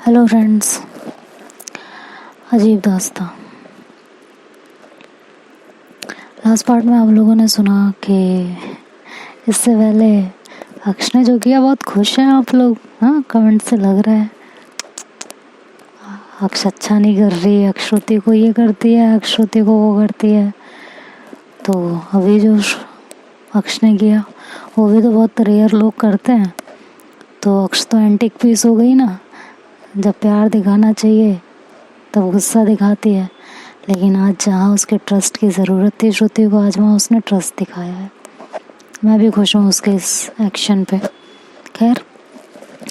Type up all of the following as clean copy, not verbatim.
Hello friends, अजीब दास्तां। Last part में आप लोगों ने सुना कि इससे पहले अक्ष ने जो किया, बहुत खुश हैं आप लोग। हाँ, कमेंट से लग रहा है अक्ष अच्छा नहीं कर रही, अक्षरुति को ये करती है, अक्षरुति को वो करती है। तो अभी जो अक्ष ने किया वो भी तो बहुत रेयर लोग करते हैं। तो अक्ष तो एंटिक पीस हो गई ना। जब प्यार दिखाना चाहिए तब गुस्सा दिखाती है, लेकिन आज जहाँ उसके ट्रस्ट की ज़रूरत थी श्रुति को, आज वहाँ उसने ट्रस्ट दिखाया है। मैं भी खुश हूँ उसके इस एक्शन पे। खैर,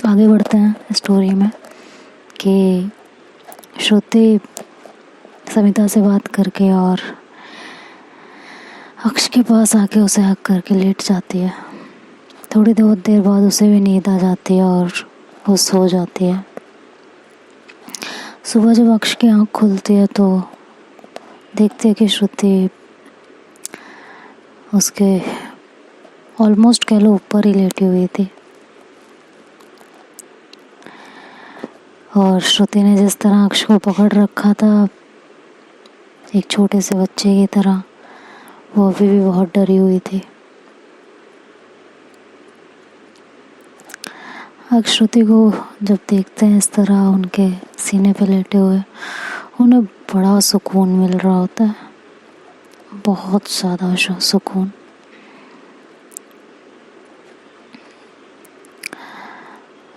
आगे बढ़ते हैं स्टोरी में कि श्रुति समिता से बात करके और अक्ष के पास आके उसे हक करके लेट जाती है। थोड़ी बहुत देर बाद उसे भी नींद आ जाती है और वो सो जाती है। सुबह जब अक्ष की आँख खुलती है तो देखती है कि श्रुति उसके ऑलमोस्ट कह लो ऊपर ही लेटी हुई थी। और श्रुति ने जिस तरह अक्ष को पकड़ रखा था एक छोटे से बच्चे की तरह, वो अभी भी बहुत डरी हुई थी। अक्ष श्रुति को जब देखते हैं इस तरह उनके सीने पे लेटे हुए, उन्हें बड़ा सुकून मिल रहा होता है, बहुत ज़्यादा सुकून।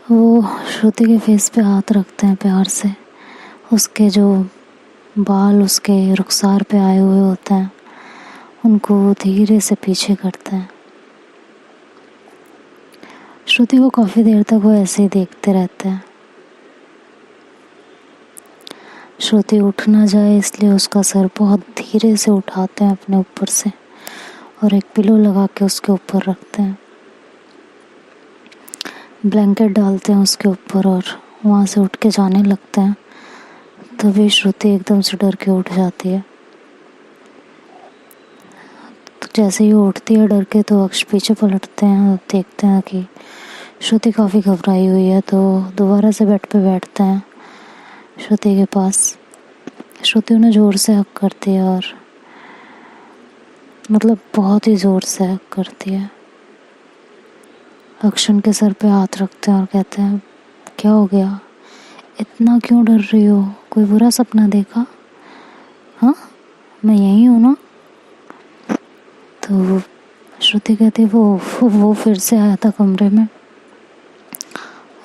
वो श्रुति के फेस पे हाथ रखते हैं प्यार से। उसके जो बाल उसके रुखसार पे आए हुए होते हैं उनको धीरे से पीछे करते हैं। श्रुति को काफ़ी देर तक वो ऐसे ही देखते रहते हैं। श्रुति उठ ना जाए इसलिए उसका सर बहुत धीरे से उठाते हैं अपने ऊपर से और एक पिलो लगा के उसके ऊपर रखते हैं। ब्लैंकेट डालते हैं उसके ऊपर और वहाँ से उठ के जाने लगते हैं। तभी श्रुति एकदम से डर के उठ जाती है। तो जैसे ही वो उठती है डर के, तो अक्ष पीछे पलटते हैं और देखते हैं कि श्रुति काफ़ी घबराई हुई है। तो दोबारा से बेड पे बैठते हैं श्रुति के पास। श्रुति उन्हें ज़ोर से हक करती है और मतलब बहुत ही ज़ोर से हक करती है। अक्ष उनके सर पे हाथ रखते हैं और कहते हैं, क्या हो गया, इतना क्यों डर रही हो, कोई बुरा सपना देखा? हाँ, मैं यहीं हूँ ना। तो श्रुति कहती है, वो फिर से आया था कमरे में,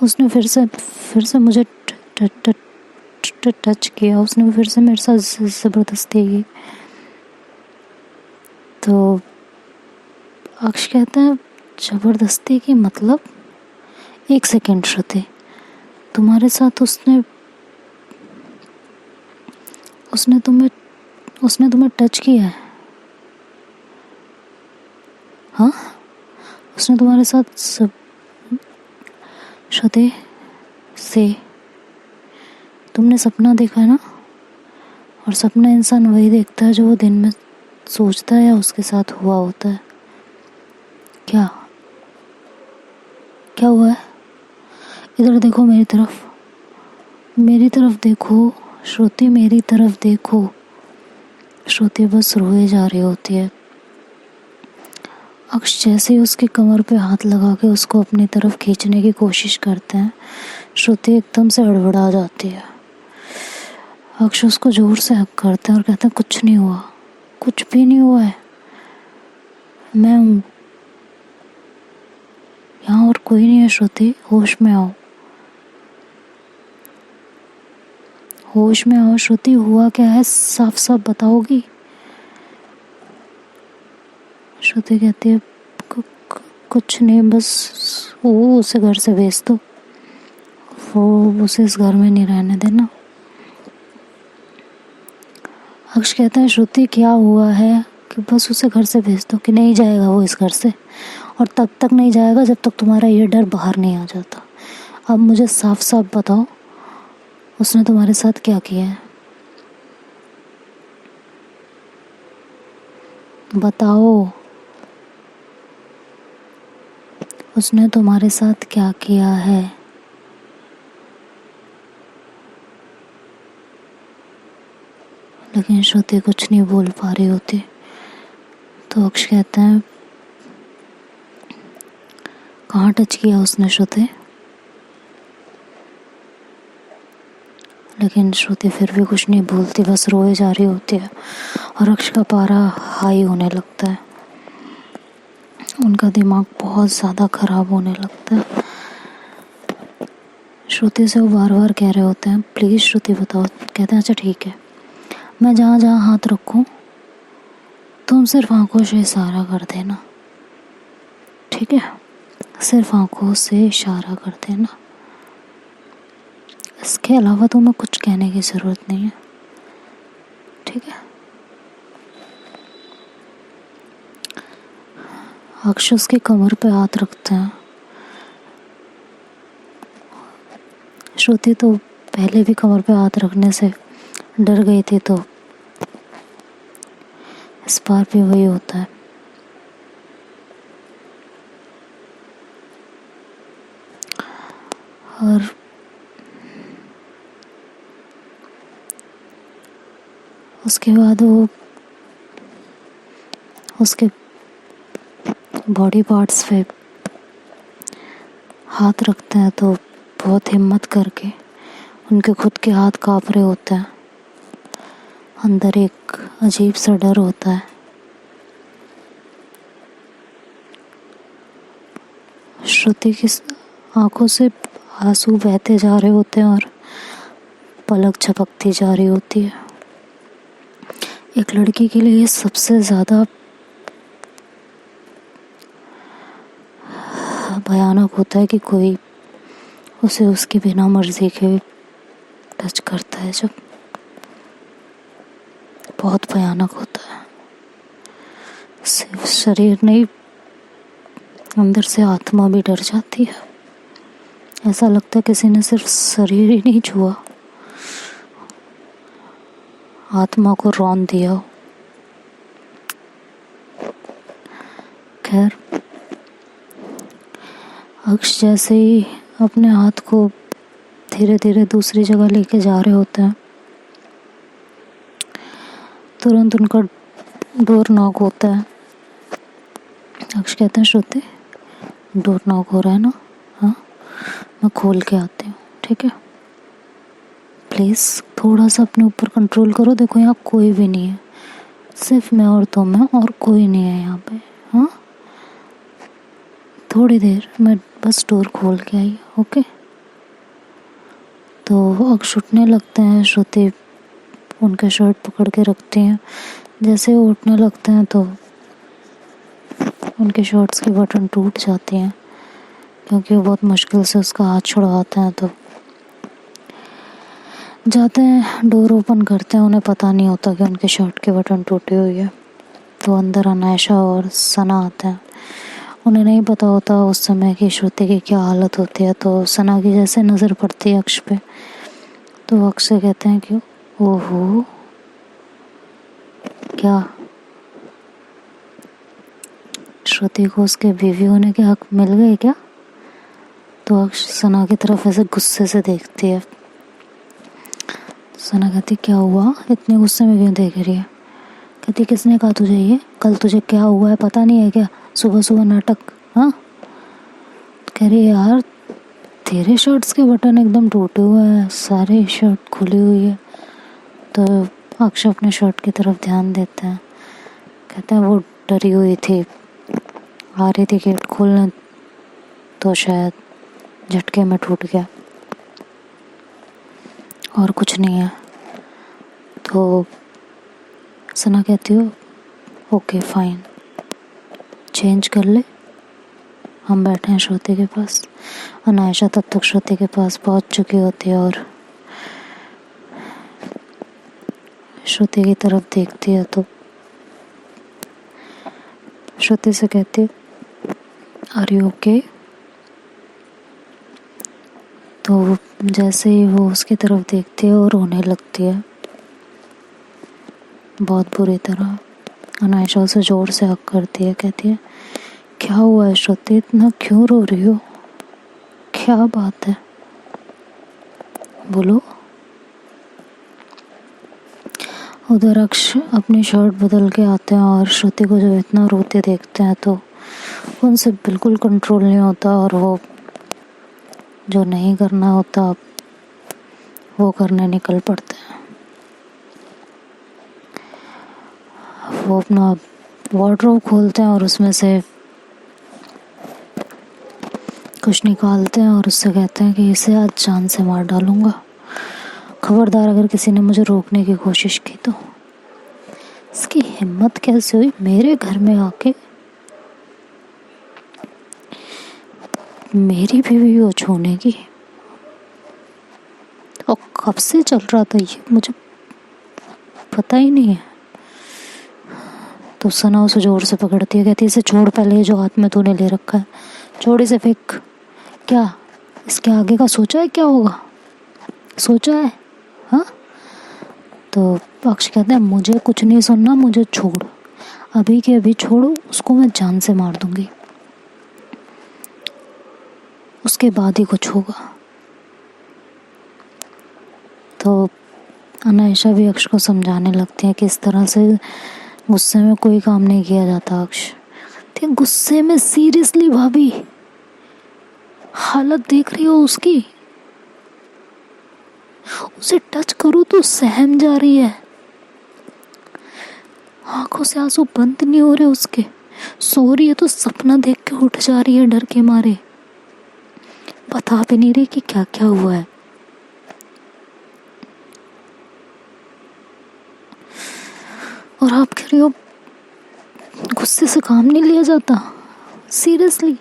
उसने फिर से मुझे टच किया, उसने फिर से मेरे साथ ज़बरदस्ती की। तो अक्ष कहता है, ज़बरदस्ती की मतलब? एक सेकेंड श्रुति, तुम्हारे साथ उसने तुम्हें टच किया है? हाँ, उसने तुम्हारे साथ श्रुति से तुमने सपना देखा है ना? और सपना इंसान वही देखता है जो वो दिन में सोचता है या उसके साथ हुआ होता है। क्या हुआ है? इधर देखो, मेरी तरफ देखो श्रुति, मेरी तरफ देखो। श्रुति बस रोए जा रही होती है। अक्ष जैसे ही उसकी कमर पे हाथ लगा के उसको अपनी तरफ खींचने की कोशिश करते हैं, श्रुति एकदम से हड़बड़ा जाती है। अक्ष उसको जोर से हक करते हैं और कहते हैं, कुछ नहीं हुआ, कुछ भी नहीं हुआ है, मैं हूँ यहाँ और कोई नहीं है। श्रुति, होश में आओ, होश में आओ। श्रुति, हुआ क्या है, साफ साफ बताओगी? श्रुति कहती है, कुछ नहीं, बस वो उसे घर से भेज दो, वो उसे इस घर में नहीं रहने देना। अक्ष कहता है, श्रुति क्या हुआ है कि बस उसे घर से भेज दो, कि नहीं जाएगा वो इस घर से, और तब तक नहीं जाएगा जब तक तुम्हारा ये डर बाहर नहीं आ जाता। अब मुझे साफ साफ बताओ, उसने तुम्हारे साथ क्या किया है? बताओ, उसने तुम्हारे साथ क्या किया है? लेकिन श्रुति कुछ नहीं बोल पा रही होती। तो अक्ष कहते हैं, कहाँ टच किया उसने श्रुति? लेकिन श्रुति फिर भी कुछ नहीं बोलती, बस रोए जा रही होती है और अक्ष का पारा हाई होने लगता है। उनका दिमाग बहुत ज़्यादा खराब होने लगता है। श्रुति से वो बार बार कह रहे होते हैं, प्लीज़ श्रुति बताओ। कहते हैं अच्छा ठीक है, मैं जहाँ जहाँ हाथ रखूँ तुम सिर्फ आंखों से इशारा कर देना, ठीक है? सिर्फ आंखों से इशारा कर देना, इसके अलावा तुम्हें कुछ कहने की ज़रूरत नहीं है, ठीक है? अक्ष उसकी कमर पे हाथ रखते हैं। श्रुति तो पहले भी कमर पे हाथ रखने से डर गई थी, तो इस बार भी वही होता है। और उसके बाद वो उसके बॉडी पार्ट्स पे हाथ रखते हैं, तो बहुत हिम्मत करके उनके खुद के हाथ काँप रहे होते हैं। अंदर एक अजीब सा डर होता है। श्रुति की आंखों से आंसू बहते जा रहे होते हैं और पलक झपकती जा रही होती है। एक लड़की के लिए सबसे ज़्यादा भयानक होता है कि कोई उसे उसकी बिना मर्जी के टच करता है। जब बहुत भयानक होता है। सिर्फ शरीर नहीं, अंदर से आत्मा भी डर जाती है। ऐसा लगता है किसी ने सिर्फ शरीर ही नहीं छुआ, आत्मा को रौंद दिया हो। खैर, अक्ष जैसे ही अपने हाथ को धीरे धीरे दूसरी जगह लेके जा रहे होते हैं, तुरंत उनका डोर नॉक होता है। अक्ष कहते हैं, श्रुति डोर नॉक हो रहा है ना? हाँ, मैं खोल के आती हूँ, ठीक है? प्लीज़ थोड़ा सा अपने ऊपर कंट्रोल करो। देखो यहाँ कोई भी नहीं है, सिर्फ मैं और तुम है और कोई नहीं है यहाँ पे। हाँ, थोड़ी देर मैं बस डोर खोल के आई, ओके? तो अक्ष उठने लगते हैं। श्रुति उनके शर्ट पकड़ के रखती हैं। जैसे वो उठने लगते हैं तो उनके शर्ट्स के बटन टूट जाते हैं, क्योंकि वो बहुत मुश्किल से उसका हाथ छुड़वाते हैं। तो जाते हैं, डोर ओपन करते हैं। उन्हें पता नहीं होता कि उनके शर्ट के बटन टूटे हुए हैं। तो अंदर अनायशा और सना आते हैं। उन्हें नहीं पता होता उस समय कि श्रुति की क्या हालत होती है। तो सना की जैसे नज़र पड़ती है अक्ष पे, तो अक्ष से कहते हैं कि ओहो, क्या श्रुति को उसके बीवी होने के हक मिल गए क्या? तो अक्ष सना की तरफ ऐसे गुस्से से देखती है। सना कहती, क्या हुआ? इतने गुस्से में क्यों देख रही है? कहती, किसने कहा तुझे ये? कल तुझे क्या हुआ है पता नहीं है क्या? सुबह सुबह नाटक। हाँ, कह रही यार तेरे शर्ट्स के बटन एकदम टूटे हुए हैं, सारे शर्ट खुली हुई है। तो अक्ष अपने शर्ट की तरफ ध्यान देता है। कहता है वो डरी हुई थी, आ रही थी गेट खोलने, तो शायद झटके में टूट गया, और कुछ नहीं है। तो सना कहती हो ओके फाइन, चेंज कर ले। हम बैठे हैं श्रुति के पास। अनायशा तब तक श्रुति के पास पहुंच चुकी होती है और श्रुति की तरफ देखती है। तो श्रुति से कहती है, आर यू ओके? तो जैसे ही वो उसकी तरफ देखती है और रोने लगती है बहुत बुरी तरह। अनायशा उसे जोर से हक करती है। कहती है, क्या हुआ है श्रुति, इतना क्यों रो रही हो? क्या बात है, बोलो। उधर अक्ष अपनी शर्ट बदल के आते हैं और श्रुति को जब इतना रोते देखते हैं तो उनसे बिल्कुल कंट्रोल नहीं होता और वो जो नहीं करना होता वो करने निकल पड़ते हैं। वो अपना वार्डरोब खोलते हैं और उसमें से कुछ निकालते हैं और उससे कहते हैं कि इसे आज जान से मार डालूंगा, खबरदार अगर किसी ने मुझे रोकने की कोशिश की तो। इसकी हिम्मत कैसे हुई मेरे घर में आके मेरी बीवी को छूने की। और कब से चल रहा था ये मुझे पता ही नहीं है। तो सना उसे जोर से पकड़ती है, कहती है इसे छोड़, पहले जो हाथ में तूने ले रखा है छोड़, इसे फेंक। क्या इसके आगे का सोचा है क्या होगा? सोचा है? हाँ। तो अक्ष कहते हैं मुझे कुछ नहीं सुनना, मुझे छोड़, अभी के अभी छोड़ो, उसको मैं जान से मार दूंगी, उसके बाद ही कुछ होगा। तो अनायशा भी अक्ष को समझाने लगती है कि इस तरह से गुस्से में कोई काम नहीं किया जाता। अक्ष ठीक गुस्से में, सीरियसली भाभी हालत देख रही हो उसकी, उसे टच करो तो सहम जा रही है, आंखों से आंसू बंद नहीं हो रहे उसके, सो रही है तो सपना देख के उठ जा रही है डर के मारे, बता भी नहीं रही कि क्या क्या हुआ है। और आप कह रही हो गुस्से से काम नहीं लिया जाता? Seriously?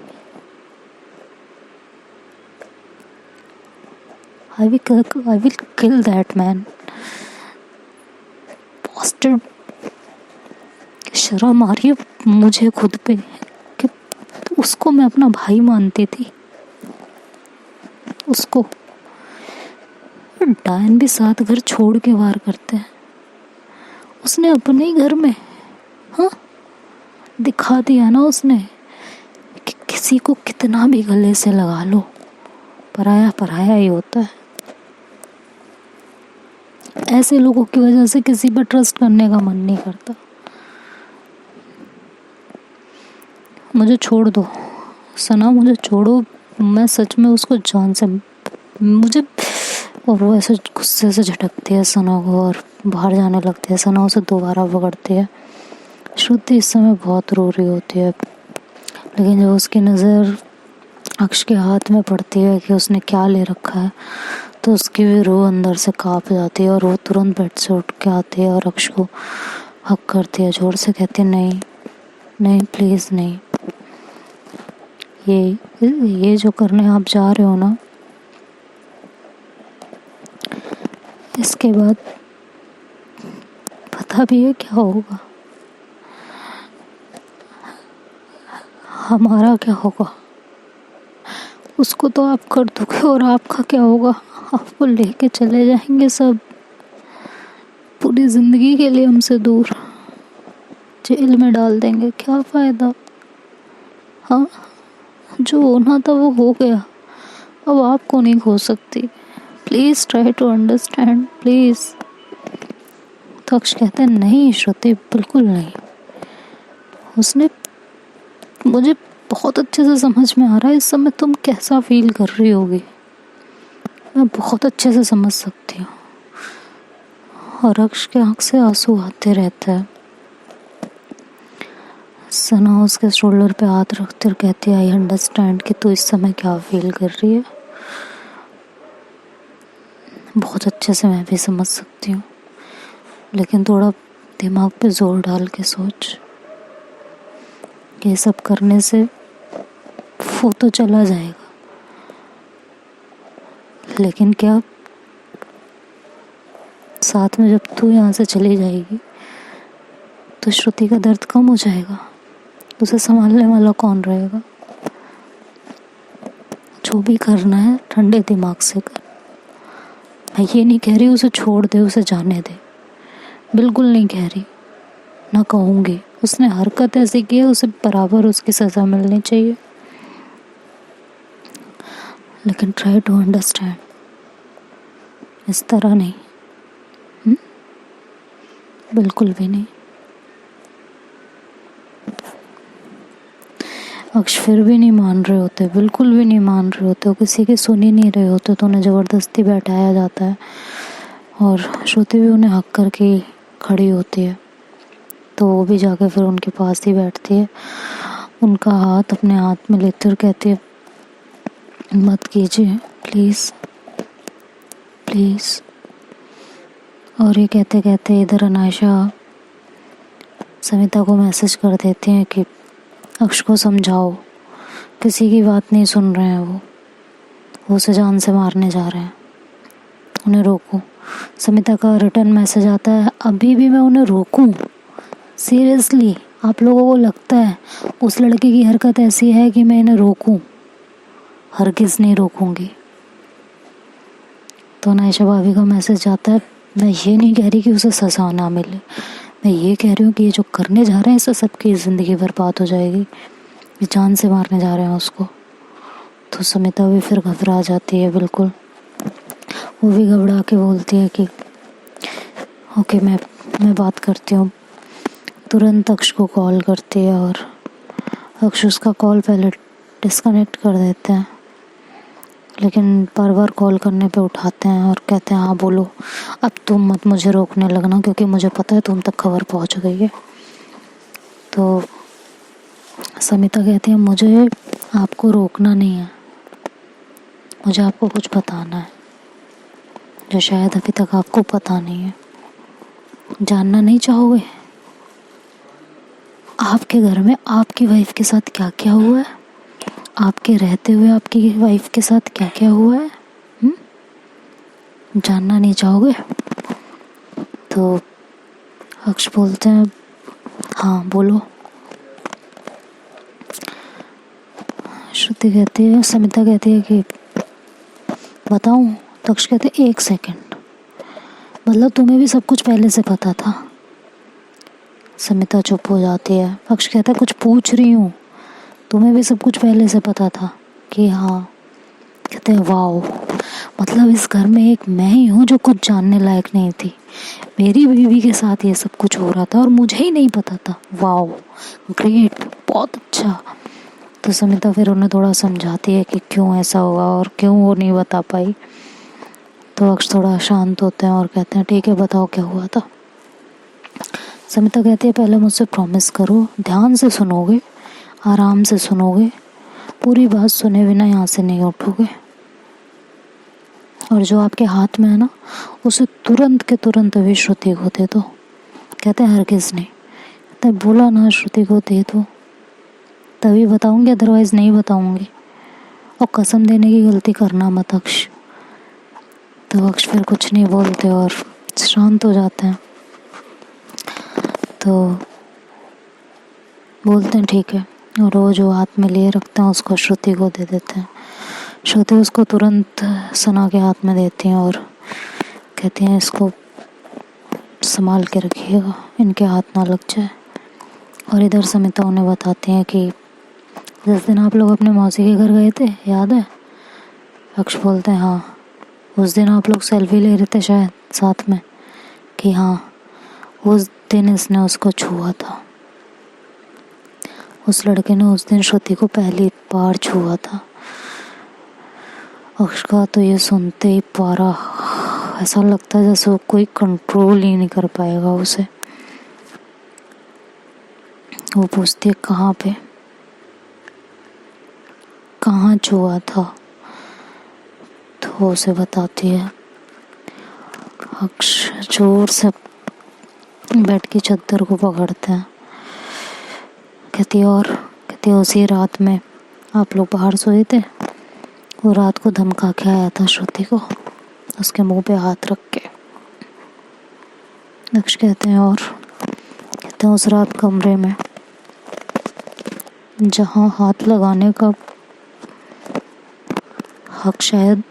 I will kill that man. Bastard. शर्म आ रही है मुझे खुद पे कि उसको मैं अपना भाई मानती थी। उसको डायन भी 7 घर छोड़ के वार करते हैं, उसने अपने ही घर में हाँ दिखा दिया ना उसने कि किसी को कितना भी गले से लगा लो, पराया पराया ही होता है। ऐसे लोगों की वजह से किसी पर ट्रस्ट करने का मन नहीं करता। मुझे छोड़ दो सना, मुझे छोड़ो, मैं सच में उसको जान से मुझे। और वो ऐसे गुस्से से झटकती है सना को और बाहर जाने लगती है। सना उसे दोबारा पकड़ती है। श्रुति इस समय बहुत रो रही होती है, लेकिन जब उसकी नज़र अक्ष के हाथ में पड़ती है कि उसने क्या ले रखा है तो उसकी भी रूह अंदर से कांप जाती है और वो तुरंत बेड से उठ के आती है और अक्ष को हक करती है, जोर से कहती है नहीं नहीं प्लीज़ नहीं, ये जो करने आप जा रहे हो ना, इसके बाद पता भी है क्या होगा, हमारा क्या होगा। उसको तो आप कर दोगे और आपका क्या होगा? आपको लेके चले जाएंगे सब, पूरी जिंदगी के लिए हमसे दूर, जेल में डाल देंगे, क्या फायदा। हाँ, जो होना था वो हो गया, अब आपको नहीं खो सकती। Please try to understand please. तो अक्ष कहते हैं नहीं श्रुति, बिल्कुल नहीं। उसने मुझे बहुत अच्छे से समझ में आ रहा है इस समय तुम कैसा फील कर रही होगी, मैं बहुत अच्छे से समझ सकती हूँ। और अक्ष के आँख से आंसू आते रहते हैं। सना उसके शोल्डर पे हाथ रखते और कहती है आई अंडरस्टैंड कि तू इस समय क्या फील कर रही है, बहुत अच्छे से मैं भी समझ सकती हूँ, लेकिन थोड़ा दिमाग पे जोर डाल के सोच, ये सब करने से वो तो चला जाएगा, लेकिन क्या साथ में जब तू यहाँ से चली जाएगी तो श्रुति का दर्द कम हो जाएगा, उसे संभालने वाला कौन रहेगा। जो भी करना है ठंडे दिमाग से कर। मैं ये नहीं कह रही उसे छोड़ दे, उसे जाने दे, बिल्कुल नहीं कह रही, ना कहूँगी। उसने हरकत ऐसी की है, उसे बराबर उसकी सज़ा मिलनी चाहिए, लेकिन ट्राई टू अंडरस्टैंड, इस तरह नहीं। बिल्कुल भी नहीं। अक्ष फिर भी नहीं मान रहे होते, बिल्कुल भी नहीं मान रहे होते, वो किसी की सुन ही नहीं रहे होते, तो उन्हें ज़बरदस्ती बैठाया जाता है और श्रुति भी उन्हें हक करके खड़ी होती है। तो वो भी जाके फिर उनके पास ही बैठती है, उनका हाथ अपने हाथ में लेते और कहती है मत कीजिए प्लीज़ प्लीज़। और ये कहते कहते इधर अनायशा समिता को मैसेज कर देती हैं कि अक्ष को समझाओ, किसी की बात नहीं सुन रहे हैं, वो उसे जान से मारने जा रहे हैं, उन्हें रोको। समिता का रिटर्न मैसेज आता है, अभी भी मैं उन्हें रोकूं? सीरियसली आप लोगों को लगता है उस लड़के की हरकत ऐसी है कि मैं इन्हें रोकूं? हरगिज़ नहीं रोकूंगी। तो अनायशा भाभी का मैसेज आता है, मैं ये नहीं कह रही कि उसे सजा ना मिले, मैं ये कह रही हूँ कि ये जो करने जा रहे हैं इससे सबकी ज़िंदगी बर्बाद हो जाएगी, ये जान से मारने जा रहे हैं उसको। तो समिता भी फिर घबरा जाती है, बिल्कुल वो भी घबरा के बोलती है कि ओके मैं बात करती हूँ। तुरंत अक्ष को कॉल करती है और अक्ष उसका कॉल पहले डिस्कनेक्ट कर देते हैं, लेकिन बार बार कॉल करने पे उठाते हैं और कहते हैं हाँ बोलो, अब तुम मत मुझे रोकने लगना क्योंकि मुझे पता है तुम तक खबर पहुंच गई है। तो समिता कहती है मुझे आपको रोकना नहीं है, मुझे आपको कुछ बताना है जो शायद अभी तक आपको पता नहीं है। जानना नहीं चाहोगे आपके घर में आपकी वाइफ के साथ क्या क्या हुआ है, आपके रहते हुए आपकी वाइफ के साथ क्या क्या हुआ है? जानना नहीं चाहोगे? तो अक्ष बोलते हैं हाँ बोलो। श्रुति कहती है, समिता कहती है कि बताऊं? तो अक्ष कहते हैं 1 सेकंड, मतलब तुम्हें भी सब कुछ पहले से पता था? समिता चुप हो जाती है। अक्ष कहता है कुछ पूछ रही हूँ, तुम्हें भी सब कुछ पहले से पता था? कि हाँ। कहते हैं वाओ, मतलब इस घर में एक मैं ही हूँ जो कुछ जानने लायक नहीं थी, मेरी बीवी के साथ ये सब कुछ हो रहा था और मुझे ही नहीं पता था। वाओ ग्रेट, बहुत अच्छा। तो समिता फिर उन्हें थोड़ा समझाती है कि क्यों ऐसा हुआ और क्यों वो नहीं बता पाई। तो अक्ष थोड़ा शांत होते हैं और कहते हैं ठीक है बताओ क्या हुआ था। समिता कहती है पहले मुझसे प्रॉमिस करो, ध्यान से सुनोगे, आराम से सुनोगे, पूरी बात सुने बिना यहाँ से नहीं उठोगे, और जो आपके हाथ में है ना उसे तुरंत के तुरंत अभी श्रुति को दे दो। कहते हैं हरगिज़ नहीं। कहते हैं बोला ना श्रुति को दे दो, तभी बताऊंगी, अदरवाइज नहीं बताऊंगी, और कसम देने की गलती करना मत अक्ष। तो अक्ष फिर कुछ नहीं बोलते और शांत हो जाते हैं। तो बोलते हैं ठीक है, और वो जो हाथ में लिए रखते हैं उसको श्रुति को दे देते हैं। श्रुति उसको तुरंत सना के हाथ में देती हैं और कहती हैं इसको संभाल के रखिएगा, इनके हाथ ना लग जाए। और इधर समिता उन्हें बताती हैं कि जिस दिन आप लोग अपने मौसी के घर गए थे याद है? अक्ष बोलते हैं हाँ, उस दिन आप लोग सेल्फी ले रहे थे शायद साथ में। कि हाँ, उस दिन इसने उसको छुआ था, उस लड़के ने उस दिन श्रुति को पहली बार छुआ था। अक्ष का तो ये सुनते ही पारा ऐसा लगता है जैसे वो कोई कंट्रोल ही नहीं कर पाएगा उसे। वो पूछती है कहाँ पे, कहाँ छुआ था? तो उसे बताती है। अक्ष जोर से बेड की चादर को पकड़ते हैं। कहती है उसी रात में आप लोग बाहर सोए थे, वो रात को धमका के आया था श्रुति को, उसके मुंह पे हाथ रख के। अक्ष कहते हैं उस रात कमरे में जहाँ हाथ लगाने का हक शायद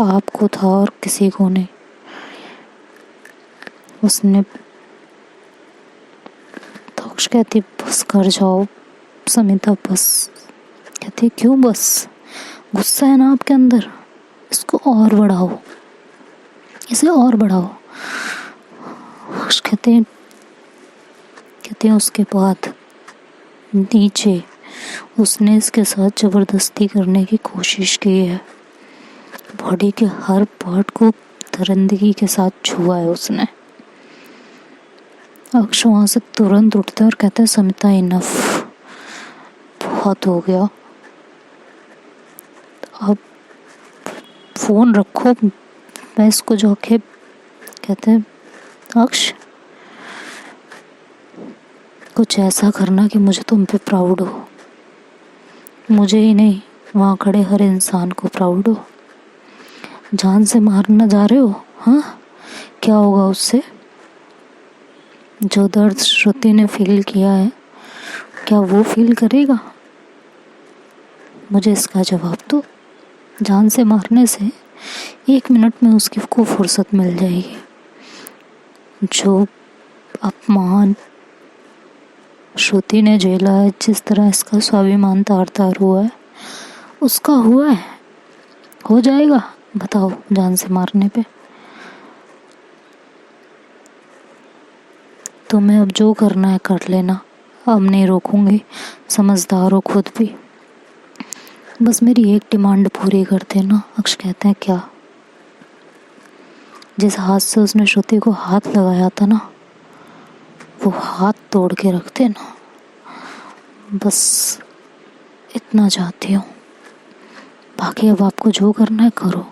आपको था और किसी को नहीं, उसने। तो अक्ष कहती बस कर जाओ समिता, बस। कहती क्यों बस? गुस्सा है ना आपके अंदर, इसको और बढ़ाओ, इसे और बढ़ाओ। अक्ष कहते हैं कहते हैं उसके बाद नीचे उसने इसके साथ ज़बरदस्ती करने की कोशिश की है। बॉडी के हर पार्ट को दरिंदगी के साथ छुआ है उसने। अक्ष वहाँ से तुरंत उठता है और कहता है समिता इनफ, बहुत हो गया, अब फ़ोन रखो, मैं इसको जाके। कहते हैं अक्ष कुछ ऐसा करना कि मुझे तुम पे प्राउड हो, मुझे ही नहीं वहाँ खड़े हर इंसान को प्राउड हो। जान से मारना जा रहे हो, हाँ? क्या होगा उससे? जो दर्द श्रुति ने फील किया है क्या वो फील करेगा? मुझे इसका जवाब दो। जान से मारने से 1 मिनट में उसकी को फुर्सत मिल जाएगी। जो अपमान श्रुति ने झेला है, जिस तरह इसका स्वाभिमान तार तार हुआ है, उसका हुआ है, हो जाएगा। बताओ, जान से मारने पे तुम्हें अब जो करना है कर लेना, अब नहीं रोकूंगी, समझदार हो खुद भी। बस मेरी एक डिमांड पूरी कर देना। अक्ष कहते हैं क्या? जिस हाथ से उसने श्रुति को हाथ लगाया था ना, वो हाथ तोड़ के रख देना। बस इतना चाहती हूँ, बाकी अब आपको जो करना है करो।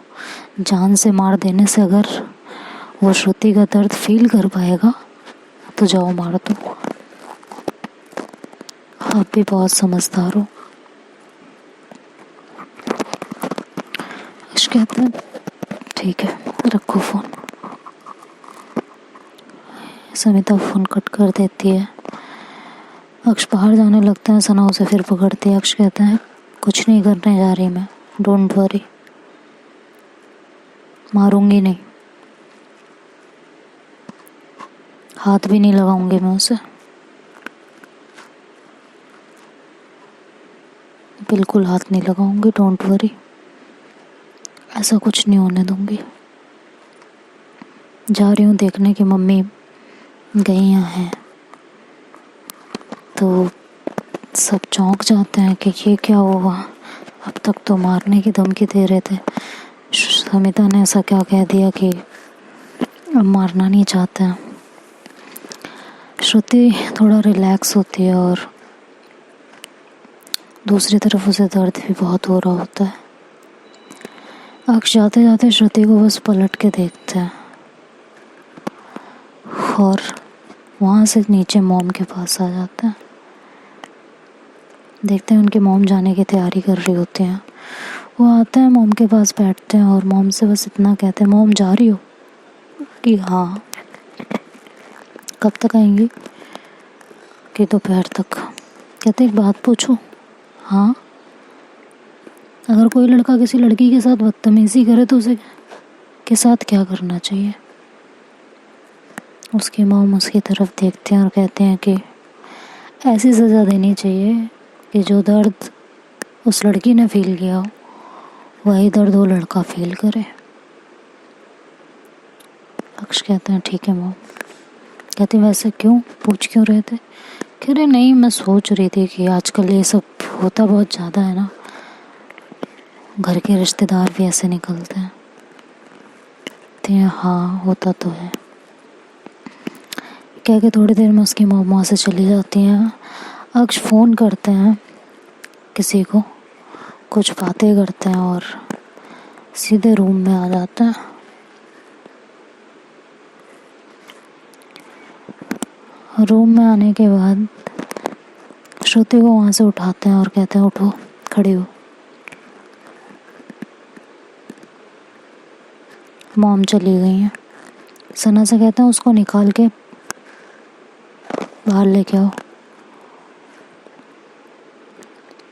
जान से मार देने से अगर वो श्रुति का दर्द फील कर पाएगा तो जाओ मार दो। आप भी बहुत समझदार हो। अक्ष कहते हैं ठीक है, रखो फ़ोन। समिता फ़ोन कट कर देती है। अक्ष बाहर जाने लगता है। सना उसे फिर पकड़ती है। अक्ष कहता है कुछ नहीं करने जा रही मैं, डोंट वरी, मारूंगी नहीं, हाथ भी नहीं लगाऊंगी मैं उसे, बिल्कुल हाथ नहीं लगाऊंगी, डोंट वरी, ऐसा कुछ नहीं होने दूंगी। जा रही हूँ देखने की मम्मी गई हैं, तो सब चौंक जाते हैं कि ये क्या हुआ, अब तक तो मारने की धमकी दे रहे थे, समिता ने ऐसा क्या कह दिया कि अब मारना नहीं चाहते हैं। श्रुति थोड़ा रिलैक्स होती है और दूसरी तरफ उसे दर्द भी बहुत हो रहा होता है। अक्ष जाते जाते श्रुति को बस पलट के देखते हैं और वहाँ से नीचे मॉम के पास आ जाता है। देखते हैं उनकी मॉम जाने की तैयारी कर रही होती हैं। वो आते हैं, मॉम के पास बैठते हैं और मॉम से बस इतना कहते हैं, मॉम जा रही हो? कि हाँ। कब तक आएंगी? कि दोपहर तक। कहते एक बात पूछूं? हाँ। अगर कोई लड़का किसी लड़की के साथ बदतमीजी करे तो उसे के साथ क्या करना चाहिए? उसकी मॉम उसकी तरफ देखते हैं और कहते हैं कि ऐसी सज़ा देनी चाहिए कि जो दर्द उस लड़की ने फील किया हो वही दर्द वो लड़का फील करे। अक्ष कहते हैं ठीक है मॉम। कहते वैसे क्यों, पूछ क्यों रहे थे? कह रहे नहीं, मैं सोच रही थी कि आजकल ये सब होता बहुत ज़्यादा है ना, घर के रिश्तेदार भी ऐसे निकलते हैं। कहते हैं हाँ होता तो है। कह के थोड़ी देर में उसकी मॉम वहाँ से चली जाती हैं। अक्ष फ़ोन करते हैं किसी को, कुछ बातें करते हैं और सीधे रूम में आ जाते हैं। रूम में आने के बाद श्रुति को वहाँ से उठाते हैं और कहते हैं उठो, खड़ी हो। मॉम चली गई हैं। सना से कहते हैं उसको निकाल के बाहर लेके आओ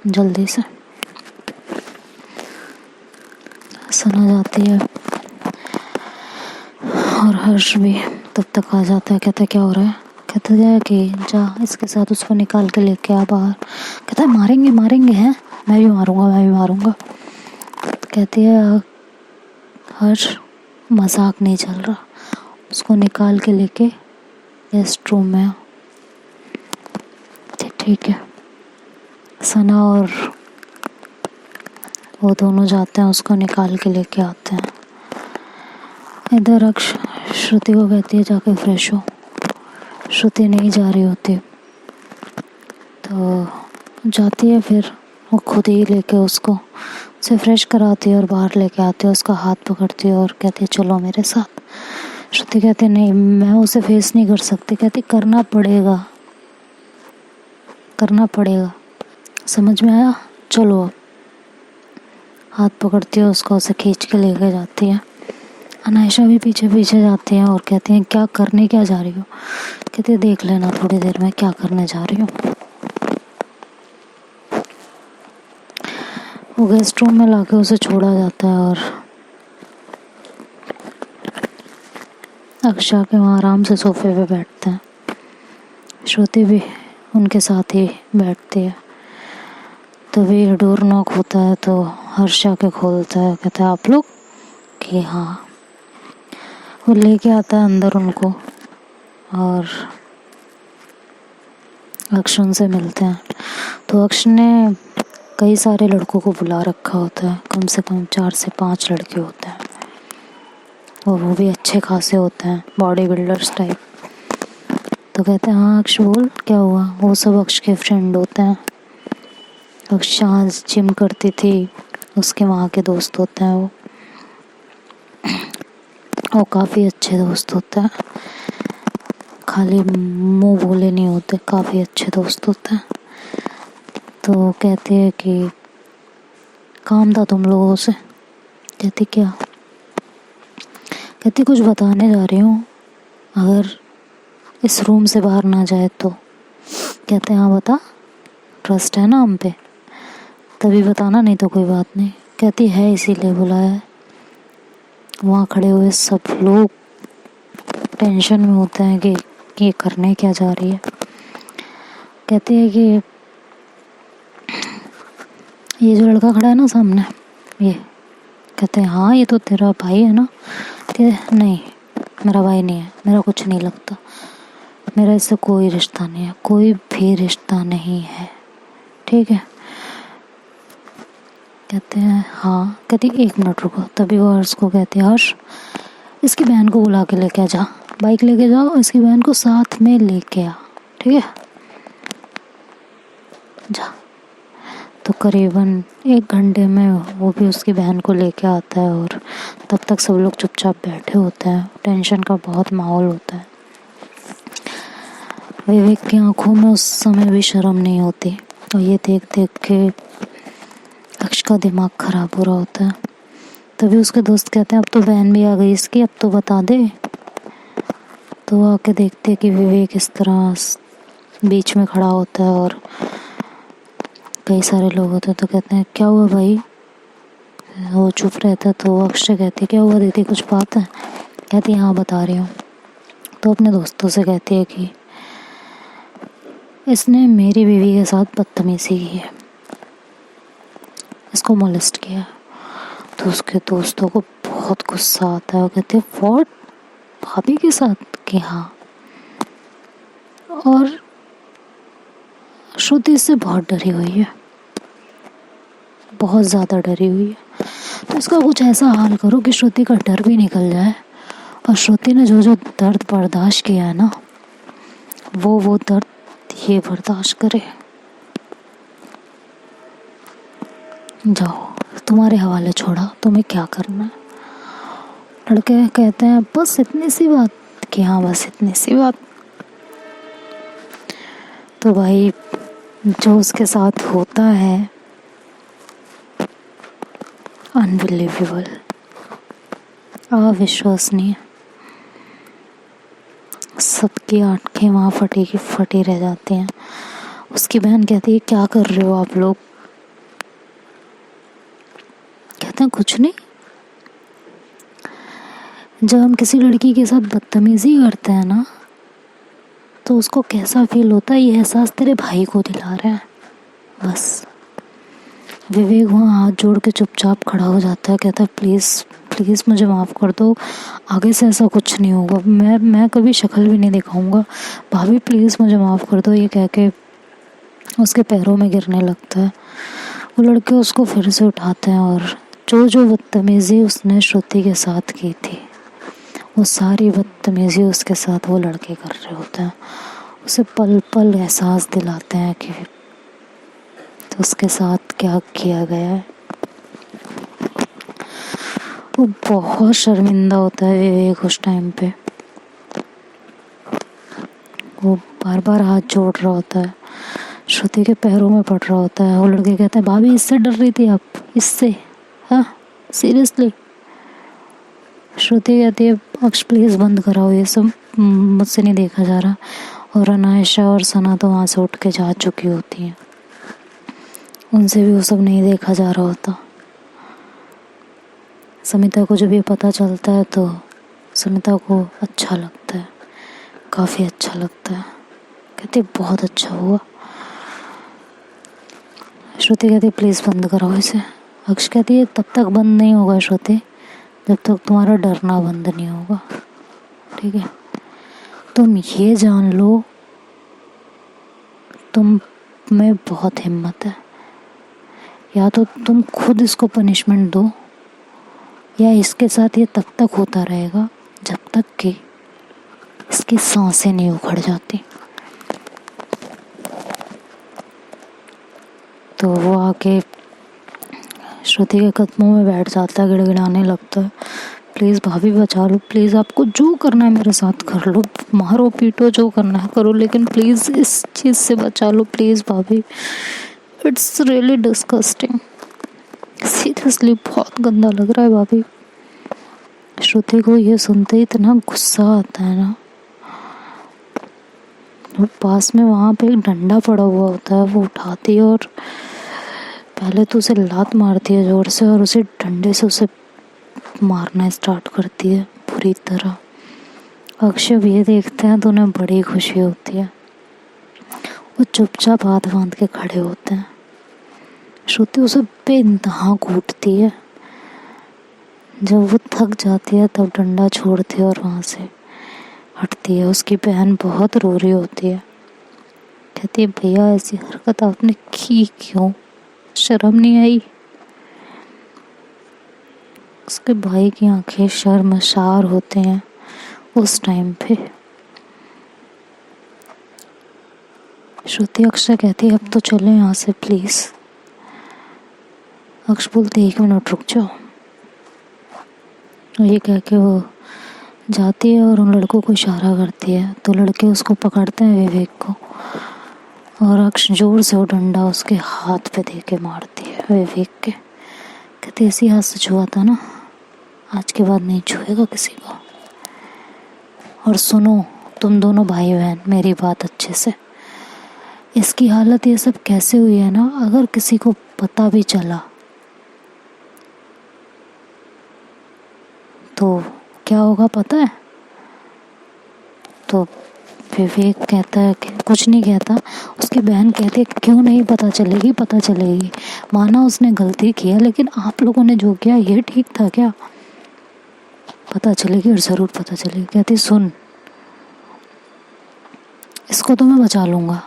जल्दी से। सना जाती है और हर्ष भी तब तक आ जाता है। कहता है क्या हो रहा है? कहता है कि जा इसके साथ उसको निकाल के लेके आ बाहर। कहता है मारेंगे मारेंगे हैं, मैं भी मारूंगा। कहती है हर्ष मजाक नहीं चल रहा, उसको निकाल के लेके गेस्ट रूम में। ठीक है, सना और वो दोनों जाते हैं, उसको निकाल के लेके आते हैं। इधर अक्ष श्रुति को कहती है जाके फ्रेश हो। श्रुति नहीं जा रही होती तो जाती है, फिर वो खुद ही लेके उसको से फ्रेश कराती है और बाहर लेके आती है। उसका हाथ पकड़ती है और कहती है चलो मेरे साथ। श्रुति कहती है नहीं, मैं उसे फेस नहीं कर सकती। कहती करना पड़ेगा, करना पड़ेगा, समझ में आया, चलो। हाथ पकड़ती है उसका, उसे खींच के लेके जाती है। अनायशा भी पीछे पीछे जाती है और कहती है क्या करने क्या जा रही हो। कहती है देख लेना थोड़ी देर में क्या करने जा रही हूँ। वो गेस्ट रूम में लाके उसे छोड़ा जाता है और अक्षा के वहाँ आराम से सोफे पे बैठते हैं। श्रुति भी उनके साथ ही बैठती है। तभी डोर नॉक होता है तो हर्ष आके खोलता है। कहता है आप लोग? कि हाँ। वो लेके आता है अंदर उनको और अक्ष उनसे मिलते हैं। तो अक्ष ने कई सारे लड़कों को बुला रखा होता है, कम से कम 4 से 5 लड़के होते हैं और वो भी अच्छे खासे होते हैं, बॉडी बिल्डर्स टाइप। तो कहते हैं हाँ अक्ष बोल क्या हुआ। वो सब अक्ष के फ्रेंड होते हैं। अक्ष आज जिम करती थी, उसके वहाँ के दोस्त होते हैं वो काफ़ी अच्छे दोस्त होते हैं, खाली मुंह बोले नहीं होते, काफ़ी अच्छे दोस्त होते हैं। तो कहते हैं कि काम था तुम लोगों से। कहती क्या? कहती कुछ बताने जा रही हूँ, अगर इस रूम से बाहर ना जाए तो। कहते हाँ बता, ट्रस्ट है ना हम पे, तभी बताना, नहीं तो कोई बात नहीं। कहती है इसीलिए बुलाया है। वहाँ खड़े हुए सब लोग टेंशन में होते हैं कि ये करने क्या जा रही है। कहती है कि ये जो लड़का खड़ा है ना सामने, ये। कहते हैं हाँ ये तो तेरा भाई है ना। कहते नहीं मेरा भाई नहीं है, मेरा कुछ नहीं लगता, मेरा इससे कोई रिश्ता नहीं है, कोई भी रिश्ता नहीं है, ठीक है। कहते हैं हाँ। कहती 1 मिनट रुको। तभी वो हर्ष को कहती है हर्ष इसकी बहन को बुला के लेके आ जा, बाइक लेके जाओ, इसकी बहन को साथ में लेके आ, ठीक है, जा। तो करीबन 1 घंटे में वो भी उसकी बहन को लेके आता है और तब तक सब लोग चुपचाप बैठे होते हैं। टेंशन का बहुत माहौल होता है। विवेक की आंखों में उस समय भी शर्म नहीं होती और ये देख देख के अक्ष का दिमाग खराब हो रहा होता है। तभी उसके दोस्त कहते हैं अब तो बहन भी आ गई इसकी, अब तो बता दे। तो वो आके देखते हैं कि विवेक इस तरह बीच में खड़ा होता है और कई सारे लोग होते हैं। तो कहते हैं क्या हुआ भाई। वो चुप रहता है तो अक्षय कहती है क्या हुआ दीदी, कुछ बात है। कहती हाँ बता रही हूँ। तो अपने दोस्तों से कहती है कि इसने मेरी बीवी के साथ बदतमीजी की है, इसको मोलेस्ट किया है। तो उसके दोस्तों को बहुत गुस्सा आता है। वो कहते हैं व्हाट, भाभी के साथ? कि हाँ। और श्रुति इससे बहुत डरी हुई है, बहुत ज़्यादा डरी हुई है। तो इसका कुछ ऐसा हाल करो कि श्रुति का डर भी निकल जाए और श्रुति ने जो जो दर्द बर्दाश्त किया है ना, वो दर्द ये बर्दाश्त करे। जाओ तुम्हारे हवाले छोड़ा, तुम्हें क्या करना है। लड़के कहते हैं बस इतनी सी बात। कि हाँ बस इतनी सी बात। तो भाई जो उसके साथ होता है अनबिलीवेबल, अविश्वसनीय। सबकी आंखें वहाँ फटी की फटी रह जाती हैं। उसकी बहन कहती है क्या कर रहे हो आप लोग। कहते हैं कुछ नहीं। जब हम किसी लड़की के साथ बदतमीजी करते हैं ना तो उसको कैसा फील होता है ये एहसास तेरे भाई को दिला रहा है, बस। विवेक वहाँ हाथ जोड़ के चुपचाप खड़ा हो जाता है। कहता है प्लीज़ प्लीज़ मुझे माफ़ कर दो, आगे से ऐसा कुछ नहीं होगा, मैं कभी शक्ल भी नहीं दिखाऊंगा, भाभी प्लीज़ मुझे माफ़ कर दो। ये कह के उसके पैरों में गिरने लगता है। वो लड़के उसको फिर से उठाते हैं और जो जो बदतमीज़ी उसने श्रुति के साथ की थी वो सारी बदतमीज़ी उसके साथ वो लड़के कर रहे होते हैं। उसे पल पल एहसास दिलाते हैं कि तो उसके साथ क्या किया गया है। वो बहुत शर्मिंदा होता है विवेक उस टाइम पे। वो बार बार हाथ जोड़ रहा होता है, श्रुति के पैरों में पड़ रहा होता है। वो लड़के कहते हैं भाभी इससे डर रही थी आप, इससे? हाँ सीरियसली? श्रुति कहती है अक्ष प्लीज़ बंद कराओ ये सब, मुझसे नहीं देखा जा रहा। और अनायशा और सना तो वहाँ से उठ के जा चुकी होती हैं, उनसे भी वो सब नहीं देखा जा रहा होता। समिता को जब ये पता चलता है तो समिता को अच्छा लगता है, काफ़ी अच्छा लगता है। कहती बहुत अच्छा हुआ। श्रुति कहती प्लीज़ बंद कराओ इसे। अक्ष कहती है तब तक बंद नहीं होगा श्रुति जब तक तुम्हारा डरना बंद नहीं होगा, ठीक है? तुम ये जान लो तुम में बहुत हिम्मत है। या तो तुम खुद इसको पनिशमेंट दो या इसके साथ ये तब तक होता रहेगा जब तक कि इसकी सांसें नहीं उखड़ जाती। तो वो आके श्रुति के कदमों में बैठ जाता है, गिड़गिड़ाने लगता है प्लीज़ भाभी बचा लो, प्लीज़ आपको जो करना है मेरे साथ कर लो, मारो पीटो जो करना है करो, लेकिन प्लीज़ इस चीज़ से बचा लो प्लीज़ भाभी। इट्स रियली डिस्गस्टिंग, सीरियसली बहुत गंदा लग रहा है भाभी। श्रुति को ये सुनते ही इतना गुस्सा आता है ना। वो पास में वहाँ पे एक डंडा पड़ा हुआ होता है, वो उठाती है और पहले तो उसे लात मारती है जोर से और उसे डंडे से उसे मारना स्टार्ट करती है पूरी तरह। अक्षय ये देखते हैं तो उन्हें बड़ी खुशी होती है। वो चुपचाप हाथ बांध के खड़े होते हैं। श्रुति उसे बेइंतहा कूटती है। जब वो थक जाती है तब डंडा छोड़ती है और वहाँ से हटती है। उसकी बहन बहुत रो रही होती है, कहती है भैया ऐसी हरकत आपने की क्यों, शर्म नहीं आई? उसके भाई की आंखें शर्मसार होते हैं उस टाइम पे। श्रुति अक्षय कहती है अब तो चले यहाँ से प्लीज। अक्ष बोलते 1 मिनट रुक जाओ। ये कह के वो जाती है और उन लड़कों को इशारा करती है तो लड़के उसको पकड़ते हैं विवेक को और अक्ष जोर से वो डंडा उसके हाथ पे दे के मारती है विवेक के। कहते इसी हाथ से छुआ था ना, आज के बाद नहीं छुएगा किसी को। और सुनो तुम दोनों भाई बहन मेरी बात अच्छे से, इसकी हालत ये सब कैसे हुई है ना, अगर किसी को पता भी चला तो क्या होगा पता है? तो विवेक कहता है कि कुछ नहीं कहता। उसकी बहन कहती है क्यों नहीं पता चलेगी, पता चलेगी, माना उसने गलती किया लेकिन आप लोगों ने जो किया ये ठीक था क्या? पता चलेगी और ज़रूर पता चलेगी। कहती सुन इसको तो मैं बचा लूँगा,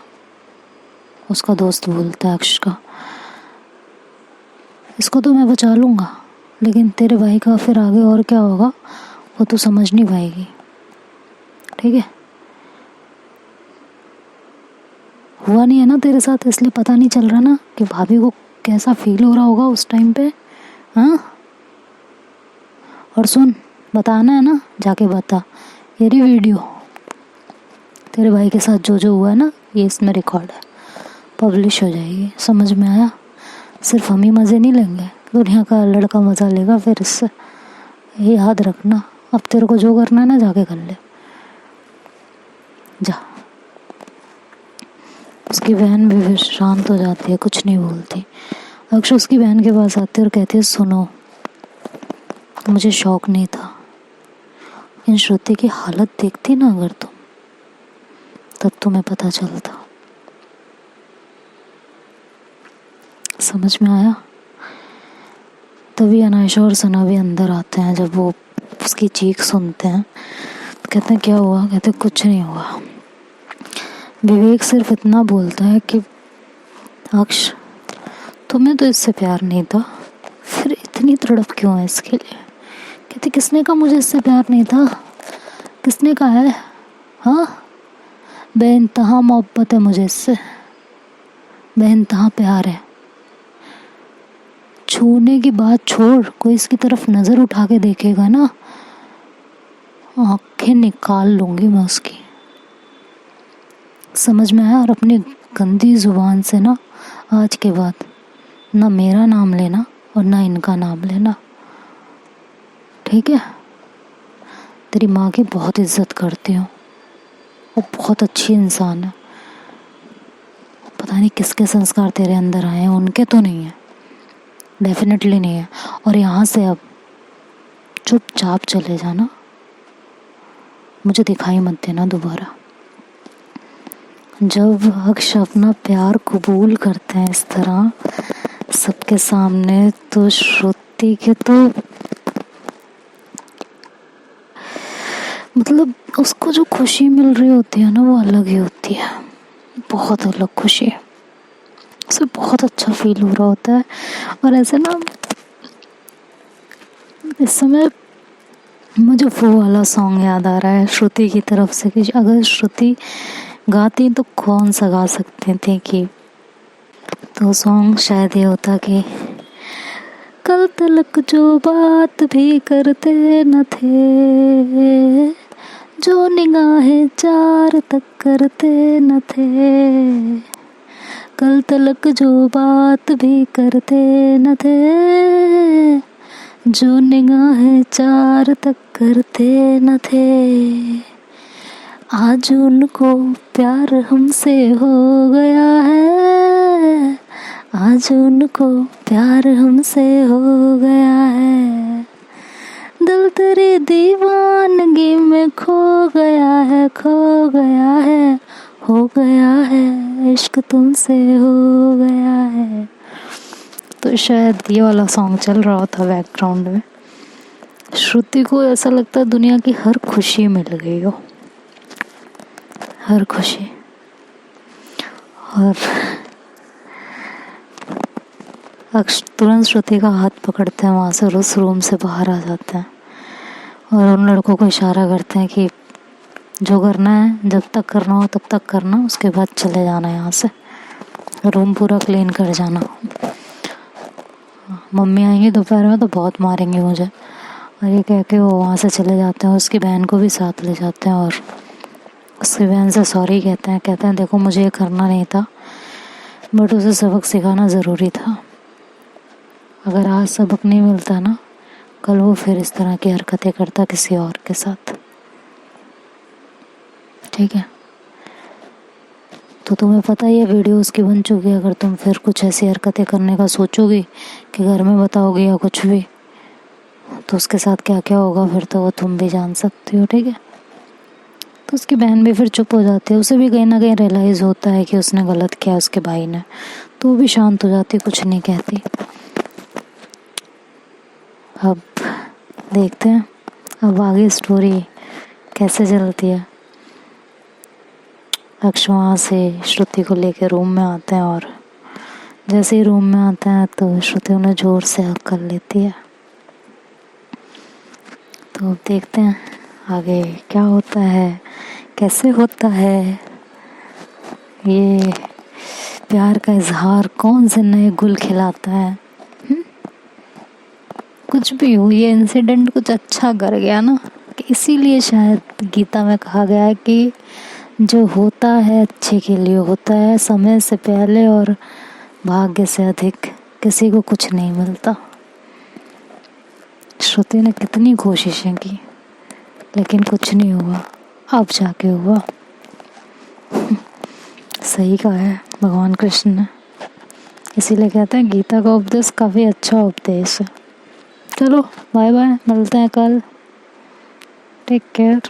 उसका दोस्त बोलता है अक्ष का, इसको तो मैं बचा लूँगा लेकिन तेरे भाई का फिर आगे और क्या होगा वो तू समझ नहीं पाएगी, ठीक है? हुआ नहीं है ना तेरे साथ इसलिए पता नहीं चल रहा ना कि भाभी को कैसा फील हो रहा होगा उस टाइम पे, हाँ? और सुन बताना है ना जाके बता, ये रही वीडियो तेरे भाई के साथ जो जो हुआ है ना ये इसमें रिकॉर्ड है, पब्लिश हो जाएगी, समझ में आया? सिर्फ हम ही मज़े नहीं लेंगे, दुनिया का लड़का मज़ा लेगा फिर इससे, ये याद रखना। अब तेरे को जो करना है ना जाके कर ले, जा। उसकी बहन भी फिर शांत हो जाती है, कुछ नहीं बोलती। अक्ष उसकी बहन के पास आती है और कहती है सुनो मुझे शौक नहीं था, इन श्रुति की हालत देखती ना अगर तुम तब तुम्हें पता चलता। समझ में आया? तभी अनायशा और सना भी अंदर आते हैं। जब वो उसकी चीख सुनते हैं तो कहते हैं क्या हुआ? कहते कुछ नहीं हुआ। विवेक सिर्फ इतना बोलता है कि अक्ष, तुम्हें तो इससे प्यार नहीं था, फिर इतनी तड़प क्यों है इसके लिए? कहती किसने कहा मुझे इससे प्यार नहीं था? किसने कहा है? हाँ, बेइंतहा मोहब्बत है मुझे इससे, बेइंतहा प्यार है। छूने की बात छोड़, कोई इसकी तरफ नजर उठा के देखेगा ना, आंखें निकाल लूंगी मैं उसकी। समझ में आया? और अपनी गंदी जुबान से ना आज के बाद ना मेरा नाम लेना और ना इनका नाम लेना, ठीक है? तेरी माँ की बहुत इज्जत करती हूँ, वो बहुत अच्छी इंसान है। पता नहीं किसके संस्कार तेरे अंदर आए हैं, उनके तो नहीं है, डेफिनेटली नहीं है। और यहाँ से अब चुपचाप चले जाना, मुझे दिखाई मत देना दोबारा। जब अक्ष अपना प्यार कबूल करते हैं इस तरह सबके सामने, तो श्रुति के तो मतलब उसको जो खुशी मिल रही होती है ना, वो अलग ही होती है, बहुत अलग खुशी। उसे बहुत अच्छा फील हो रहा होता है। और ऐसे ना इस समय मुझे वो वाला सॉन्ग याद आ रहा है श्रुति की तरफ से, कि अगर श्रुति गाती तो कौन सा गा सकते थे, कि तो सॉन्ग शायद ये होता कि कल तलक जो बात भी करते न थे, जो निगाहें चार तक करते न थे, कल तलक जो बात भी करते न थे, जो निगाहें चार तक करते न थे, आज उनको प्यार हमसे हो गया है, आज उनको प्यार हमसे हो गया है, दिल तेरी दीवानगी में खो गया है, खो गया है, हो गया है, इश्क तुमसे हो गया है। तो शायद ये वाला सॉन्ग चल रहा होता बैकग्राउंड में। श्रुति को ऐसा लगता है दुनिया की हर खुशी मिल गई हो, हर खुशी। और अक्ष तुरंत श्रुति का हाथ पकड़ते हैं वहाँ से और उस रूम से बाहर आ जाते हैं और उन लड़कों को इशारा करते हैं कि जो करना है, जब तक करना हो तब तक करना, उसके बाद चले जाना यहाँ से, रूम पूरा क्लीन कर जाना। मम्मी आएंगी दोपहर में तो बहुत मारेंगे मुझे। और ये कह के वो वहाँ से चले जाते हैं, उसकी बहन को भी साथ ले जाते हैं और उसकी बहन से सॉरी कहते हैं देखो मुझे ये करना नहीं था, बट उसे सबक सिखाना ज़रूरी था। अगर आज सबक नहीं मिलता ना, कल वो फिर इस तरह की हरकतें करता किसी और के साथ, ठीक है? तो तुम्हें पता ही है वीडियो उसकी बन चुकी है। अगर तुम फिर कुछ ऐसी हरकतें करने का सोचोगी कि घर में बताओगी या कुछ भी, तो उसके साथ क्या क्या होगा फिर तो वो तुम भी जान सकती हो, ठीक है? तो उसकी बहन भी फिर चुप हो जाती है, उसे भी कहीं ना कहीं रियलाइज़ होता है कि उसने गलत किया उसके भाई ने, तो वो भी शांत हो जाती, कुछ नहीं कहती। अब देखते हैं अब आगे स्टोरी कैसे चलती है। अक्ष वहाँ से श्रुति को लेकर रूम में आते हैं और जैसे ही रूम में आते हैं तो श्रुति उन्हें ज़ोर से हक कर लेती है। तो अब देखते हैं आगे क्या होता है, कैसे होता है ये प्यार का इजहार, कौन से नए गुल खिलाता है। कुछ भी हो, ये इंसिडेंट कुछ अच्छा कर गया ना, कि इसीलिए शायद गीता में कहा गया है कि जो होता है अच्छे के लिए होता है, समय से पहले और भाग्य से अधिक किसी को कुछ नहीं मिलता। श्रुति ने कितनी कोशिशें की लेकिन कुछ नहीं हुआ, अब जाके हुआ। सही कहा है भगवान कृष्ण ने, इसीलिए कहते हैं गीता का उपदेश काफ़ी अच्छा उपदेश है। चलो बाय बाय, मिलते हैं कल, टेक केयर।